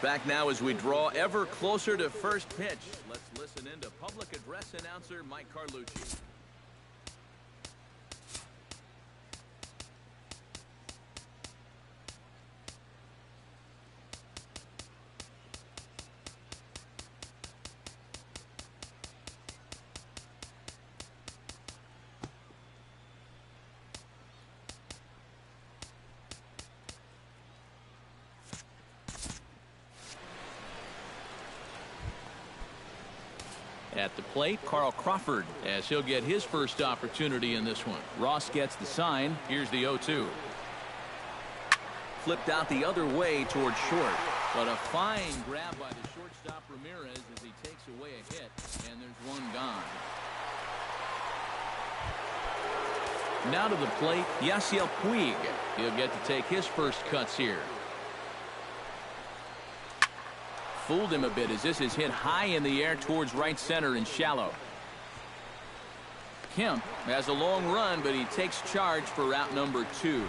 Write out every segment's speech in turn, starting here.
Back now as we draw ever closer to first pitch. Let's listen in to public address announcer Mike Carlucci. At the plate, Carl Crawford, as he'll get his first opportunity in this one. Ross gets the sign. Here's the 0-2. Flipped out the other way towards short. But a fine grab by the shortstop Ramirez as he takes away a hit. And there's one gone. Now to the plate, Yasiel Puig. He'll get to take his first cuts here. Fooled him a bit as this is hit high in the air towards right center and shallow. Kemp has a long run, but he takes charge for route number 2.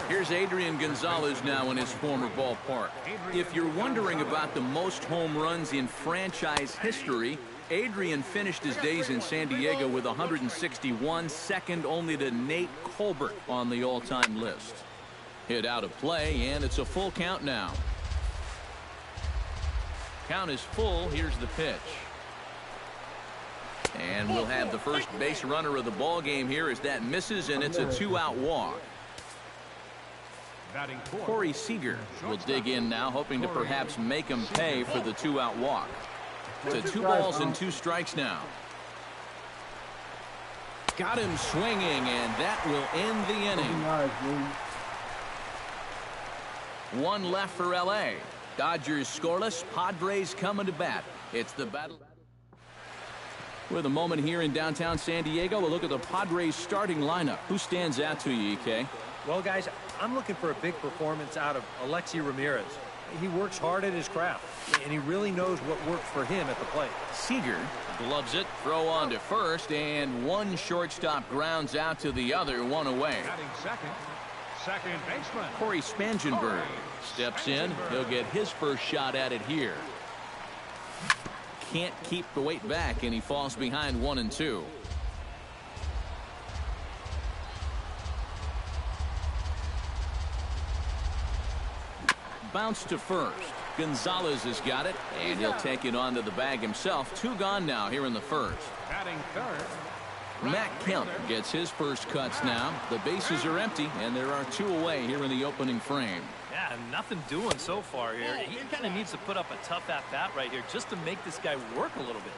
Here's Adrian Gonzalez now in his former ballpark. If you're wondering about the most home runs in franchise history, Adrian finished his days in San Diego with 161, second only to Nate Colbert on the all-time list. Hit out of play, and it's a full count now. Count is full. Here's the pitch. And we'll have the first base runner of the ball game here as that misses, and it's a 2-out walk. Corey Seager will dig in now, hoping to perhaps make him pay for the 2-out walk. To 2 balls and 2 strikes now. Got him swinging, and that will end the inning. 1 left for L.A. Dodgers scoreless, Padres coming to bat. It's the battle. With a moment here in downtown San Diego, we'll look at the Padres starting lineup. Who stands out to you, EK? Well, guys, I'm looking for a big performance out of Alexi Ramirez. He works hard at his craft, and he really knows what works for him at the plate. Seager gloves it, throw on to first, and one shortstop grounds out to the other, 1 away. Second baseman Corey Spangenberg steps in. He'll get his first shot at it here. Can't keep the weight back, and he falls behind 1 and 2. Bounce to first. Gonzalez has got it, and he'll take it onto the bag himself. 2 gone now here in the first. batting third. Matt Kemp gets his first cuts now. The bases are empty, and there are 2 away here in the opening frame. Yeah, nothing doing so far here. He kind of needs to put up a tough at-bat right here just to make this guy work a little bit.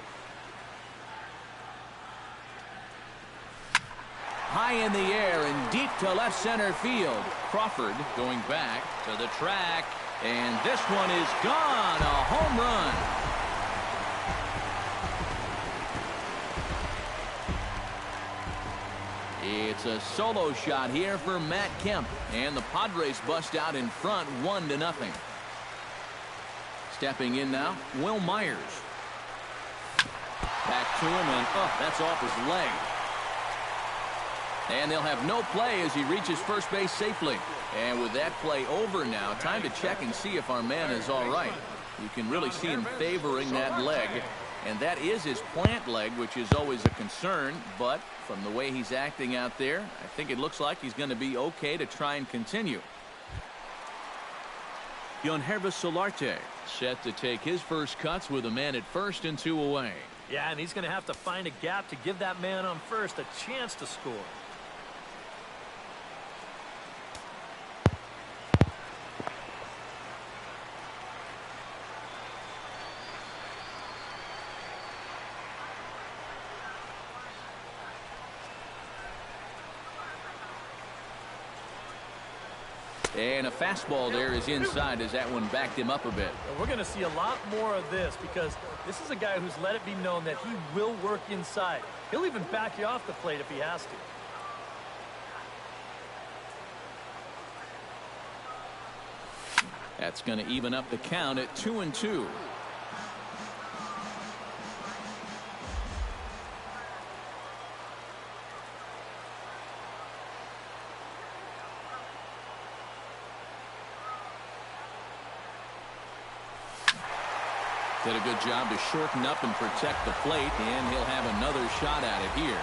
High in the air and deep to left center field. Crawford going back to the track, and this one is gone. A home run. It's a solo shot here for Matt Kemp, and the Padres bust out in front 1-0. Stepping in now, Will Myers. Back to him, and that's off his leg. And they'll have no play as he reaches first base safely. And with that play over now, time to check and see if our man is all right. You can really see him favoring that leg. And that is his plant leg, which is always a concern. But from the way he's acting out there, I think it looks like he's going to be okay to try and continue. Yonhervis Solarte set to take his first cuts with a man at first and 2 away. Yeah, and he's going to have to find a gap to give that man on first a chance to score. And a fastball there is inside as that one backed him up a bit. We're going to see a lot more of this because this is a guy who's let it be known that he will work inside. He'll even back you off the plate if he has to. That's going to even up the count at 2-2. Did a good job to shorten up and protect the plate, and he'll have another shot at it here.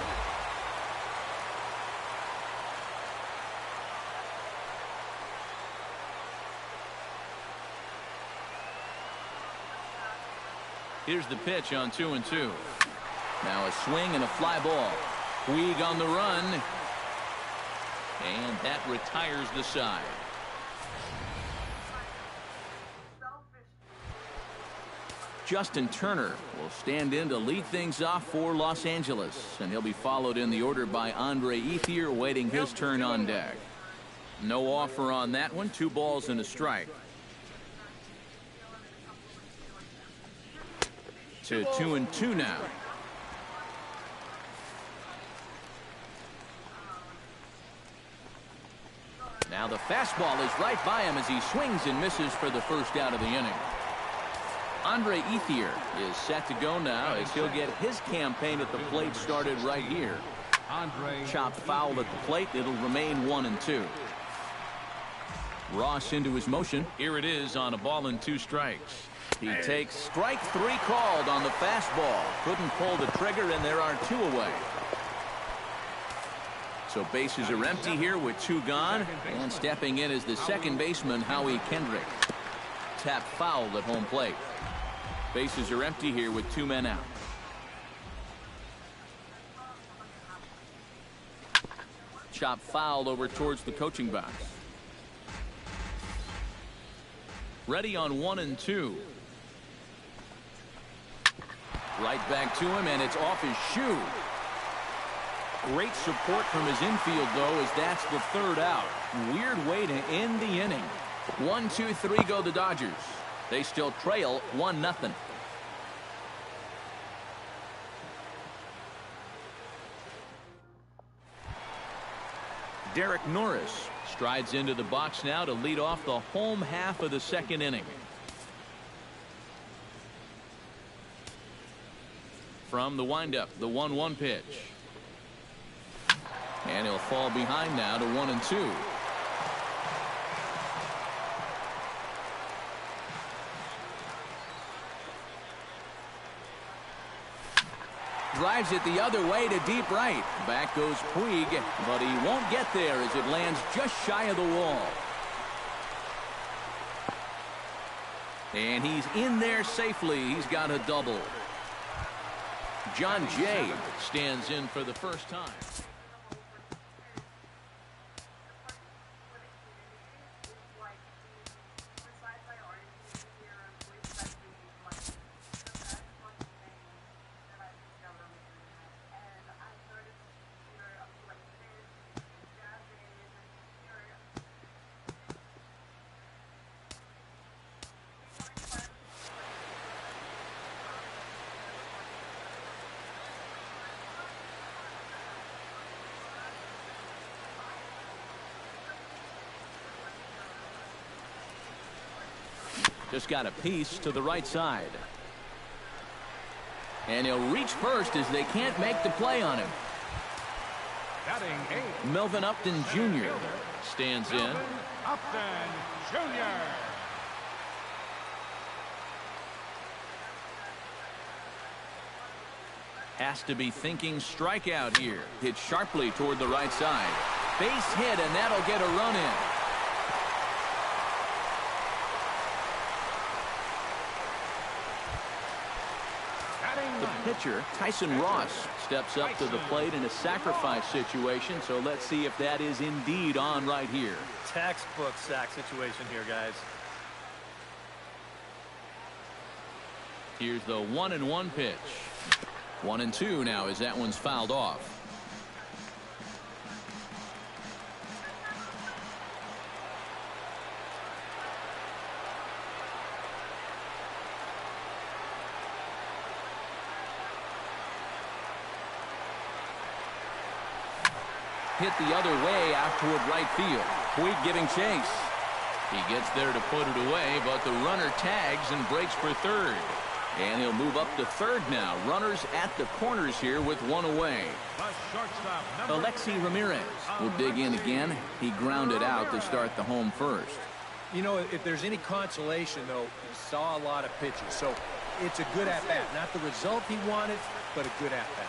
Here's the pitch on 2-2. Now a swing and a fly ball. Puig on the run. And that retires the side. Justin Turner will stand in to lead things off for Los Angeles, and he'll be followed in the order by Andre Ethier, waiting his turn on deck. No offer on that one. 2 balls and a strike. To 2-2 now. Now the fastball is right by him as he swings and misses for the first out of the inning. Andre Ethier is set to go now as he'll get his campaign at the plate started right here. Chopped foul at the plate. It'll remain 1-2. Ross into his motion. Here it is on a ball and 2 strikes. He takes strike 3 called on the fastball. Couldn't pull the trigger, and there are 2 away. So bases are empty here with 2 gone, and stepping in is the second baseman, Howie Kendrick. Tap fouled at home plate. Bases are empty here with 2 men out. Chop fouled over towards the coaching box. Ready on 1-2. Right back to him, and it's off his shoe. Great support from his infield, though, as that's the 3rd out. Weird way to end the inning. 1, 2, 3 go the Dodgers. They still trail 1-0. Derek Norris strides into the box now to lead off the home half of the 2nd inning. From the windup, the 1-1 pitch. And he'll fall behind now to 1-2. Drives it the other way to deep right. Back goes Puig, but he won't get there as it lands just shy of the wall. And he's in there safely. He's got a double. John Jay stands in for the first time. Just got a piece to the right side. And he'll reach first as they can't make the play on him. Melvin Upton Jr. stands in. Upton Jr. Has to be thinking strikeout here. Hit sharply toward the right side. Base hit, and that'll get a run in. The pitcher, Tyson Ross, steps up to the plate in a sacrifice situation, so let's see if that is indeed on right here. Textbook sack situation here, guys. Here's the 1-1 pitch. 1-2 now as that one's fouled off. Hit the other way out toward right field. Puig giving chase. He gets there to put it away, but the runner tags and breaks for third. And he'll move up to third now. Runners at the corners here with one away. Alexi Ramirez will dig in again. He grounded out to start the home first. You know, if there's any consolation, though, he saw a lot of pitches. So It's a good at-bat. Not the result he wanted, but a good at-bat.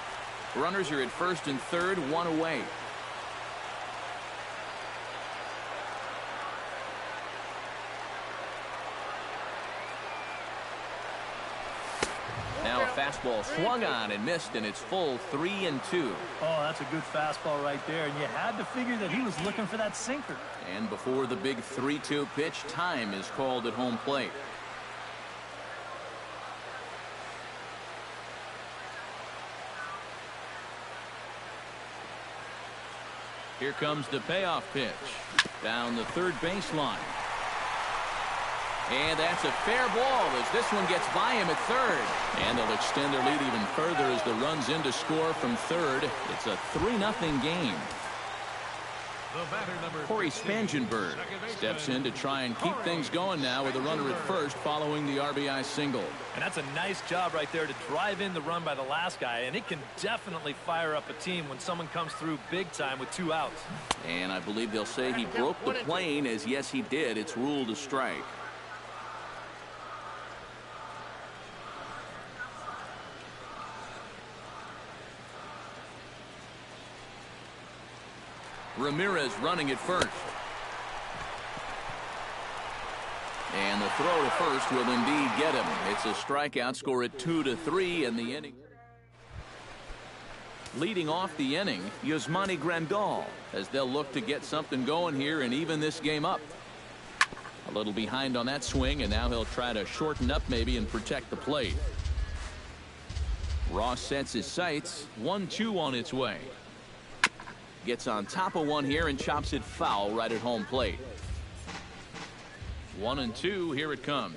Runners are at first and third, one away. Now a fastball swung on and missed, and it's full 3-2. Oh, that's a good fastball right there, and you had to figure that he was looking for that sinker. And before the big 3-2 pitch, time is called at home plate. Here comes the payoff pitch down the third baseline. And that's a fair ball as this one gets by him at third. And they'll extend their lead even further as the runs in to score from third. It's a 3-0 game. Corey Spangenberg steps in to try and keep things going now with a runner at first following the RBI single. And that's a nice job right there to drive in the run by the last guy, and it can definitely fire up a team when someone comes through big time with 2 outs. And I believe they'll say he broke the plane, as yes he did. It's ruled a strike. Ramirez running at first. And the throw to first will indeed get him. It's a strikeout, score at 2-3 in the inning. Leading off the inning, Yasmani Grandal, as they'll look to get something going here and even this game up. A little behind on that swing, and now he'll try to shorten up maybe and protect the plate. Ross sets his sights. 1-2 on its way. Gets on top of one here and chops it foul right at home plate. 1-2, here it comes.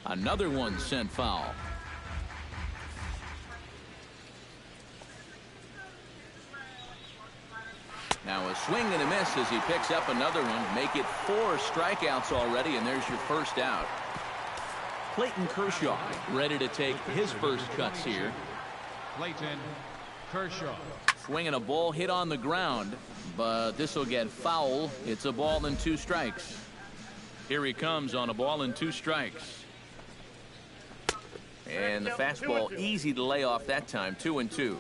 Another one sent foul. Now a swing and a miss as he picks up another one. Make it 4 strikeouts already, and there's your first out. Clayton Kershaw ready to take his first cuts here. Clayton Kershaw. Swinging a ball hit on the ground, but this will get foul. It's a ball and 2 strikes. Here he comes on a ball and 2 strikes. And the fastball easy to lay off that time. 2-2.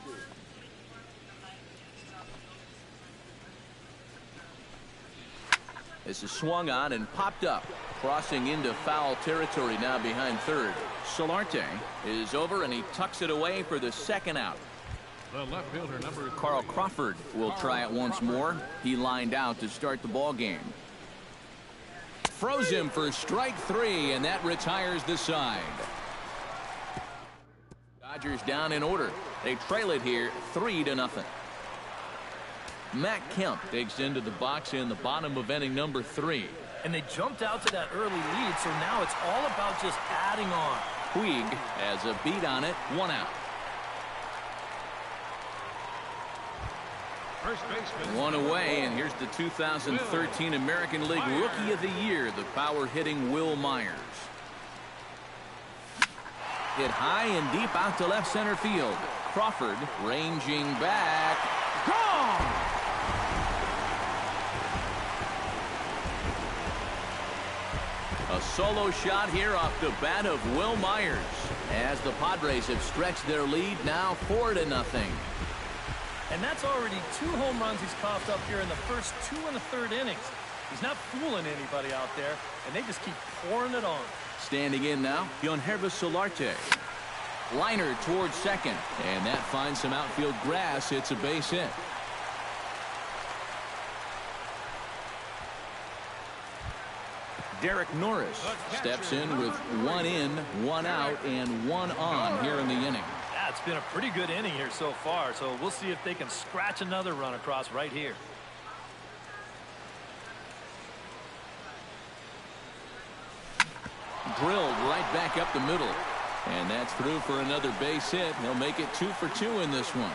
This is swung on and popped up. Crossing into foul territory now behind third. Solarte is over and he tucks it away for the second out. The left fielder, number Carl Crawford will try it once more. He lined out to start the ball game. Froze him for strike 3, and that retires the side. Dodgers down in order. They trail it here 3-0. Matt Kemp digs into the box in the bottom of inning number 3. And they jumped out to that early lead, so now it's all about just adding on. Puig has a beat on it, 1 out. first baseman. 1 away, and here's the 2013 American League Rookie of the Year, the power-hitting Will Myers. Hit high and deep out to left center field. Crawford ranging back. Gone! A solo shot here off the bat of Will Myers, as the Padres have stretched their lead now 4-0. And that's already 2 home runs he's coughed up here in the first 2 and a third innings. He's not fooling anybody out there, and they just keep pouring it on. Standing in now, Yonhervis Solarte. Liner towards second, and that finds some outfield grass. It's a base hit. Derek Norris steps in with 1 in, 1 out, and 1 on here in the inning. Yeah, it's been a pretty good inning here so far, so we'll see if they can scratch another run across right here. Drilled right back up the middle, and that's through for another base hit. He'll make it 2 for 2 in this one.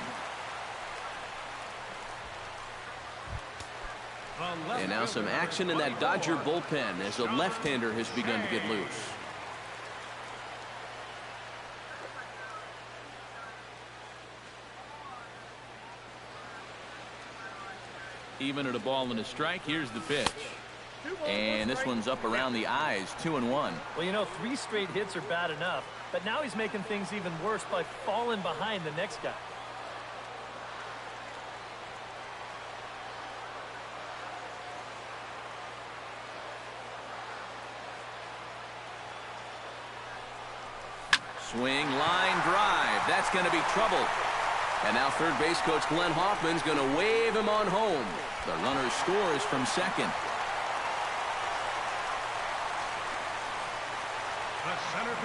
And now some action in that Dodger bullpen as a left-hander has begun to get loose. Even at a ball and a strike, here's the pitch. And this one's up around the eyes, 2-1. Well, you know, 3 straight hits are bad enough, but now he's making things even worse by falling behind the next guy. Swing, line, drive. That's going to be trouble. And now third base coach Glenn Hoffman's going to wave him on home. The runner scores from second.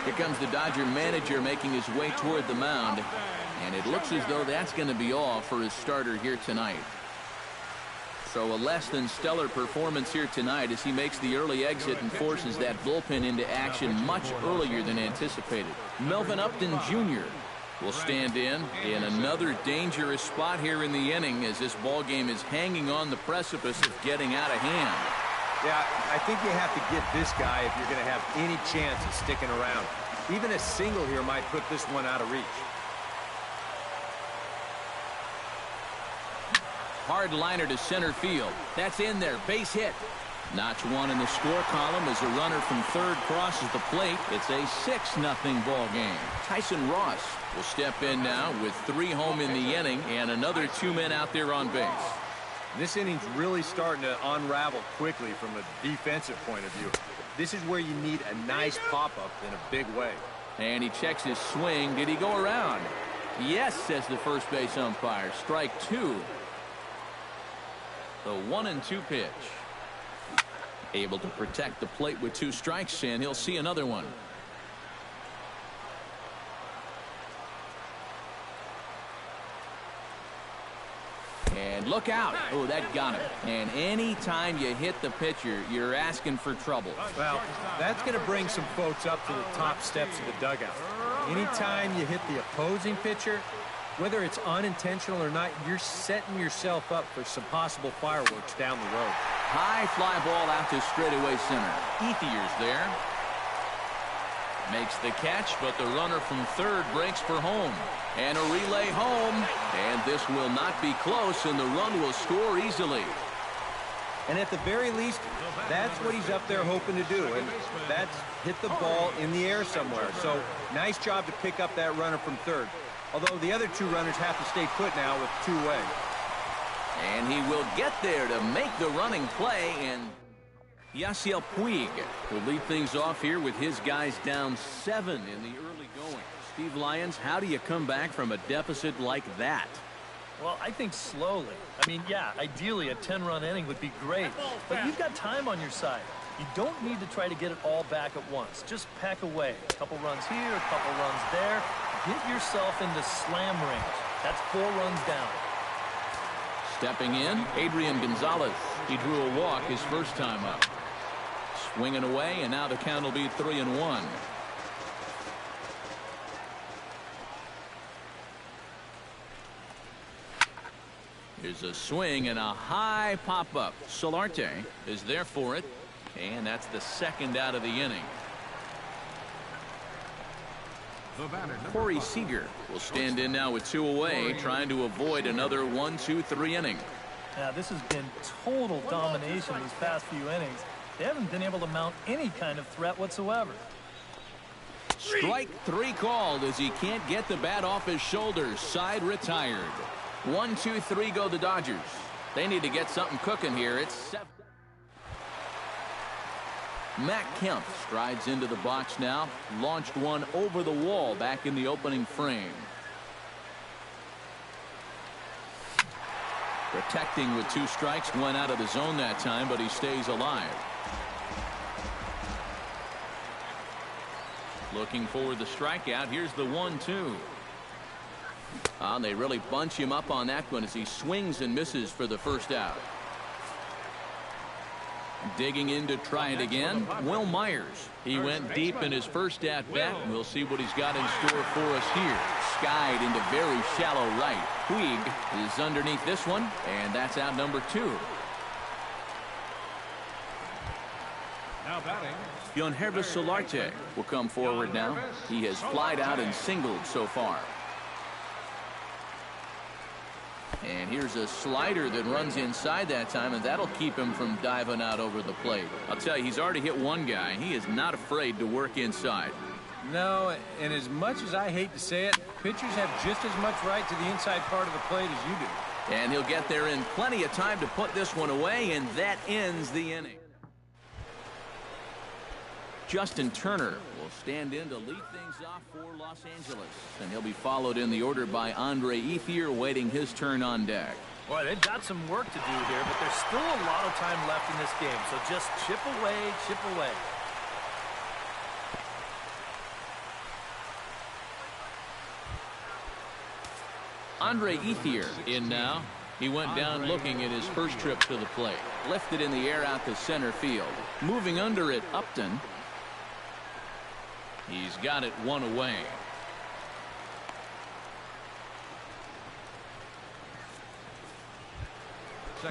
Here comes the Dodger manager making his way toward the mound. And it looks as though that's going to be all for his starter here tonight. So a less than stellar performance here tonight as he makes the early exit and forces that bullpen into action much earlier than anticipated. Melvin Upton Jr. will stand in another dangerous spot here in the inning as this ball game is hanging on the precipice of getting out of hand. Yeah, I think you have to get this guy if you're going to have any chance of sticking around. Even a single here might put this one out of reach. Hard liner to center field. That's in there. Base hit. Notch one in the score column as a runner from third crosses the plate. It's a 6-0 ball game. Tyson Ross will step in now with 3 home in the inning and another 2 men out there on base. This inning's really starting to unravel quickly from a defensive point of view. This is where you need a nice pop-up in a big way. And he checks his swing. Did he go around? Yes, says the first base umpire. Strike 2. The 1-2 pitch. Able to protect the plate with 2 strikes, and he'll see another one. And look out. Oh, that got him. And anytime you hit the pitcher, you're asking for trouble. Well, that's going to bring some folks up to the top steps of the dugout. Anytime you hit the opposing pitcher, whether it's unintentional or not, you're setting yourself up for some possible fireworks down the road. High fly ball out to straightaway center. Ethier's there. Makes the catch, but the runner from third breaks for home. And a relay home. And this will not be close, and the run will score easily. And at the very least, that's what he's up there hoping to do. And that's hit the ball in the air somewhere. So nice job to pick up that runner from third. Although the other 2 runners have to stay put now with 2 away. And he will get there to make the running play. And Yasiel Puig will lead things off here with his guys down 7 in the early going. Steve Lyons, how do you come back from a deficit like that? Well, I think slowly. I mean, yeah, ideally a 10-run inning would be great. But you've got time on your side. You don't need to try to get it all back at once. Just pack away. A couple runs here, a couple runs there. Get yourself into slam range. That's 4 runs down. Stepping in, Adrian Gonzalez. He drew a walk his first time up. Swinging away, and now the count will be 3-1. Here's a swing and a high pop-up. Solarte is there for it, and that's the 2nd out of the inning. Corey Seager will stand in now with 2 away, trying to avoid another 1-2-3 inning. Now, this has been total domination these past few innings. They haven't been able to mount any kind of threat whatsoever. Strike 3 called as he can't get the bat off his shoulders. Side retired. 1-2-3 go the Dodgers. They need to get something cooking here. It's 7. Matt Kemp strides into the box now. Launched one over the wall back in the opening frame. Protecting with 2 strikes. Went out of the zone that time, but he stays alive. Looking for the strikeout. Here's the 1-2. They really bunch him up on that one as he swings and misses for the first out. Digging in to try it again, Will Myers. He went deep in his first at-bat. We'll see what he's got in store for us here. Skied into very shallow right. Puig is underneath this one, and that's out number 2. Now batting, Yangervis Solarte will come forward now. He has flied out and singled so far. And here's a slider that runs inside that time, and that'll keep him from diving out over the plate. I'll tell you, he's already hit one guy. He is not afraid to work inside. No, and as much as I hate to say it, pitchers have just as much right to the inside part of the plate as you do. And he'll get there in plenty of time to put this one away, and that ends the inning. Justin Turner will stand in to lead things off for Los Angeles, and he'll be followed in the order by Andre Ethier, waiting his turn on deck. Boy, they've got some work to do here, but there's still a lot of time left in this game, so just chip away, chip away. Andre Ethier in now. He went down looking at his first trip to the plate. Lifted in the air out to center field. Moving under it, Upton. He's got it one away.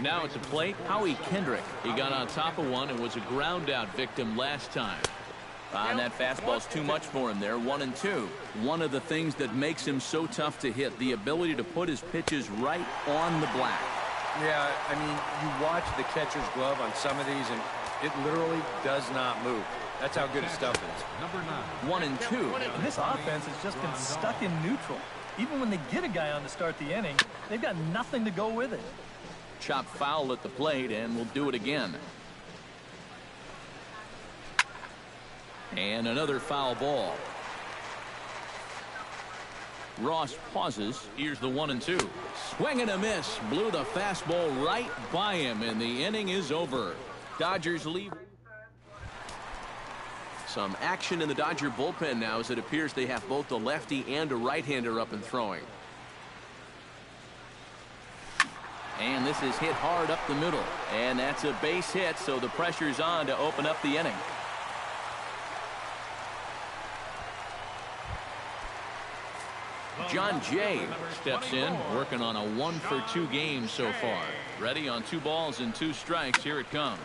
Now at the plate, Howie Kendrick. He got on top of one and was a ground out victim last time. And that fastball's too much for him there. 1-2. One of the things that makes him so tough to hit, the ability to put his pitches right on the black. Yeah, I mean, you watch the catcher's glove on some of these, and it literally does not move. That's how good his stuff is. Number 9. 1-2. And this offense has just been stuck in neutral. Even when they get a guy on to start the inning, they've got nothing to go with it. Chop foul at the plate, and we'll do it again. And another foul ball. Ross pauses. Here's the 1-2. Swing and a miss. Blew the fastball right by him, and the inning is over. Dodgers leave. Some action in the Dodger bullpen now, as it appears they have both a lefty and a right-hander up and throwing. And this is hit hard up the middle. And that's a base hit, so the pressure's on to open up the inning. John Jay steps in, working on a 1-for-2 game so far. Ready on 2 balls and 2 strikes. Here it comes.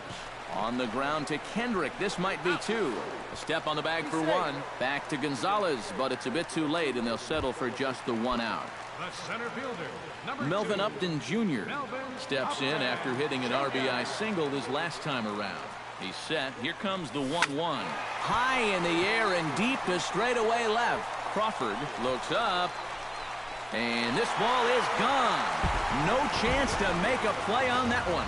On the ground to Kendrick. This might be 2. A step on the bag for 1. Back to Gonzalez, but it's a bit too late, and they'll settle for just the 1 out. The center fielder, number Melvin 2. Upton Jr. steps in after hitting an RBI single his last time around. He's set. Here comes the 1-1. High in the air and deep to straightaway left. Crawford looks up, and this ball is gone. No chance to make a play on that one.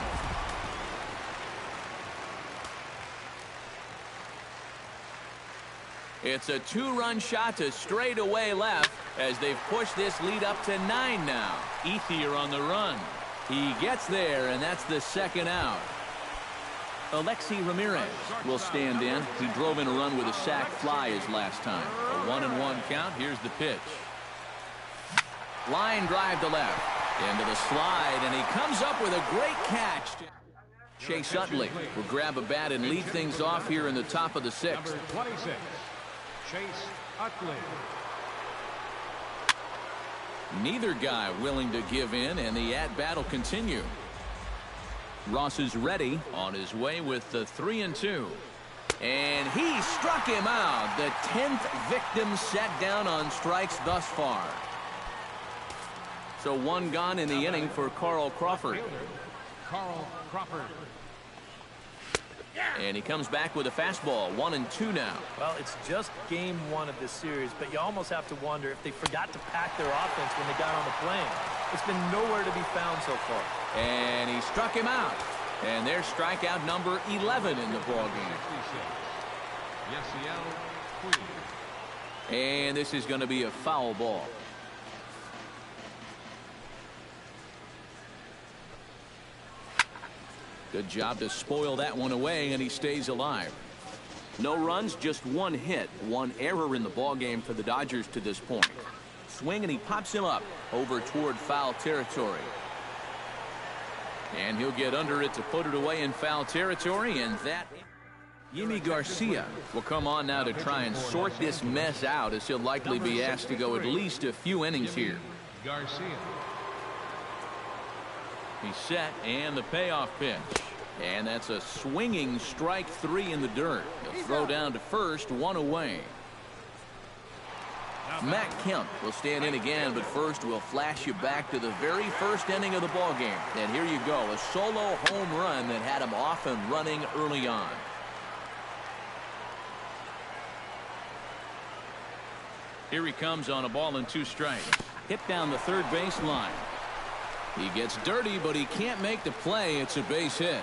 It's a 2-run shot to straightaway left as they've pushed this lead up to 9 now. Ethier on the run. He gets there, and that's the 2nd out. Alexi Ramirez will stand in. He drove in a run with a sac fly his last time. A 1-1 count. Here's the pitch. Line drive to left. Into the slide, and he comes up with a great catch. Chase Utley will grab a bat and lead things off here in the top of the 6th. Number 26, Chase Utley. Neither guy willing to give in, and the at-bat will continue. Ross is ready, on his way with the 3-2. And he struck him out. The 10th victim set down on strikes thus far. So 1 gone in the inning for Carl Crawford. Carl Crawford. And he comes back with a fastball. 1-2 now. Well, it's just game 1 of this series, but you almost have to wonder if they forgot to pack their offense when they got on the plane. It's been nowhere to be found so far. And he struck him out. And there's strikeout number 11 in the ballgame. And this is going to be a foul ball. Good job to spoil that one away, and he stays alive. No runs, just 1 hit, 1 error in the ballgame for the Dodgers to this point. Swing, and he pops him up over toward foul territory. And he'll get under it to put it away in foul territory, and that... Yimi Garcia will come on now to try and sort this mess out, as he'll likely be asked to go at least a few innings here. Garcia. He's set, and the payoff pitch. And that's a swinging strike 3 in the dirt. He'll throw down to first, 1 away. Matt Kemp will stand in again, but first we'll flash you back to the very first inning of the ball game. And here you go, a solo home run that had him off and running early on. Here he comes on a ball and 2 strikes. Hit down the third base line. He gets dirty, but he can't make the play. It's a base hit.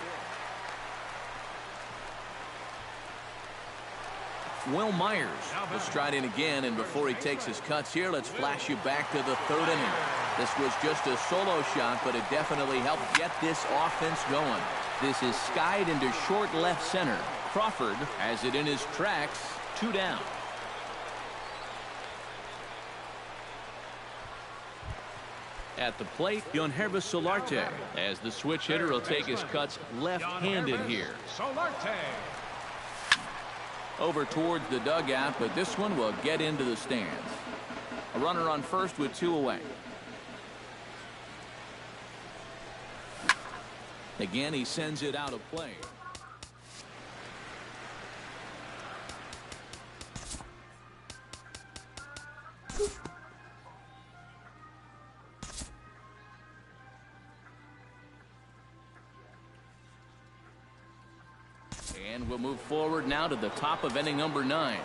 Will Myers will stride in again, and before he takes his cuts here, let's flash you back to the 3rd inning. This was just a solo shot, but it definitely helped get this offense going. This is skied into short left center. Crawford has it in his tracks. 2 down. At the plate, Yonhervis Solarte, as the switch hitter will take his cuts left-handed here. Solarte. Over towards the dugout, but this one will get into the stands. A runner on first with 2 away. Again, he sends it out of play. And we'll move forward now to the top of inning number 9.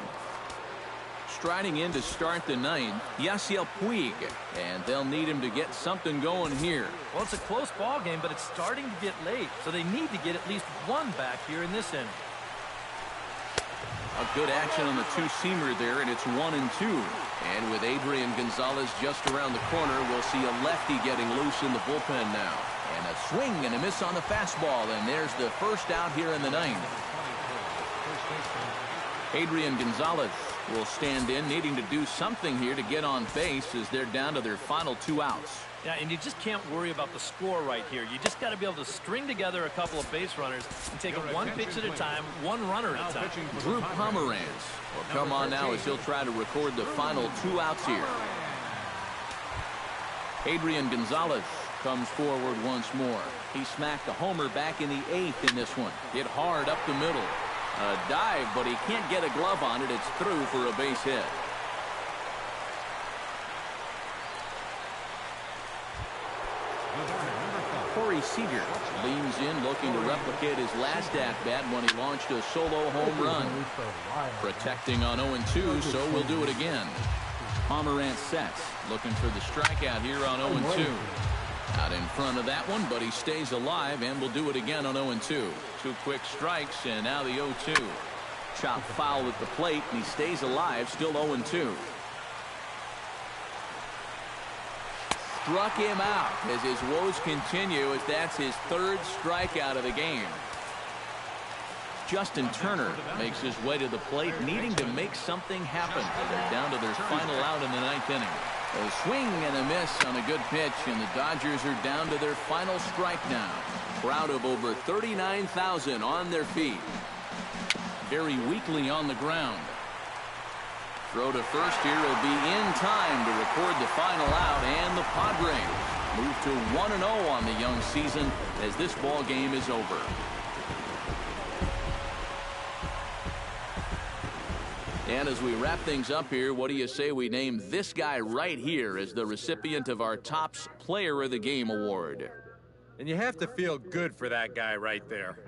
Striding in to start the 9th, Yasiel Puig, and they'll need him to get something going here. Well, it's a close ball game, but it's starting to get late, so they need to get at least 1 back here in this inning. A good action on the 2-seamer there, and it's 1-2. And with Adrian Gonzalez just around the corner, we'll see a lefty getting loose in the bullpen now. And a swing and a miss on the fastball, and there's the first out here in the 9th. Adrian Gonzalez will stand in, needing to do something here to get on base as they're down to their final 2 outs. Yeah, and you just can't worry about the score right here. You just got to be able to string together a couple of base runners and take it 1 pitch at a time, 1 runner at a time. Drew Pomeranz will come on now as he'll try to record the final 2 outs here. Adrian Gonzalez comes forward once more. He smacked a homer back in the 8th in this one. Hit hard up the middle. A dive, but he can't get a glove on it. It's through for a base hit. Corey Seager leans in, looking to replicate his last at-bat when he launched a solo home run. Protecting on 0-2, so we'll do it again. Pomeranz sets, looking for the strikeout here on 0-2. Out in front of that one, but he stays alive, and will do it again on 0-2. 2 quick strikes, and now the 0-2. Chop foul at the plate, and he stays alive, still 0-2. Struck him out as his woes continue, as that's his 3rd strikeout of the game. Justin Turner makes his way to the plate, needing to make something happen. They're down to their final out in the 9th inning. A swing and a miss on a good pitch, and the Dodgers are down to their final strike now. Crowd of over 39,000 on their feet. Very weakly on the ground. Throw to first here will be in time to record the final out, and the Padres move to 1-0 on the young season as this ball game is over. And as we wrap things up here, what do you say we name this guy right here as the recipient of our Topps Player of the Game award? And you have to feel good for that guy right there.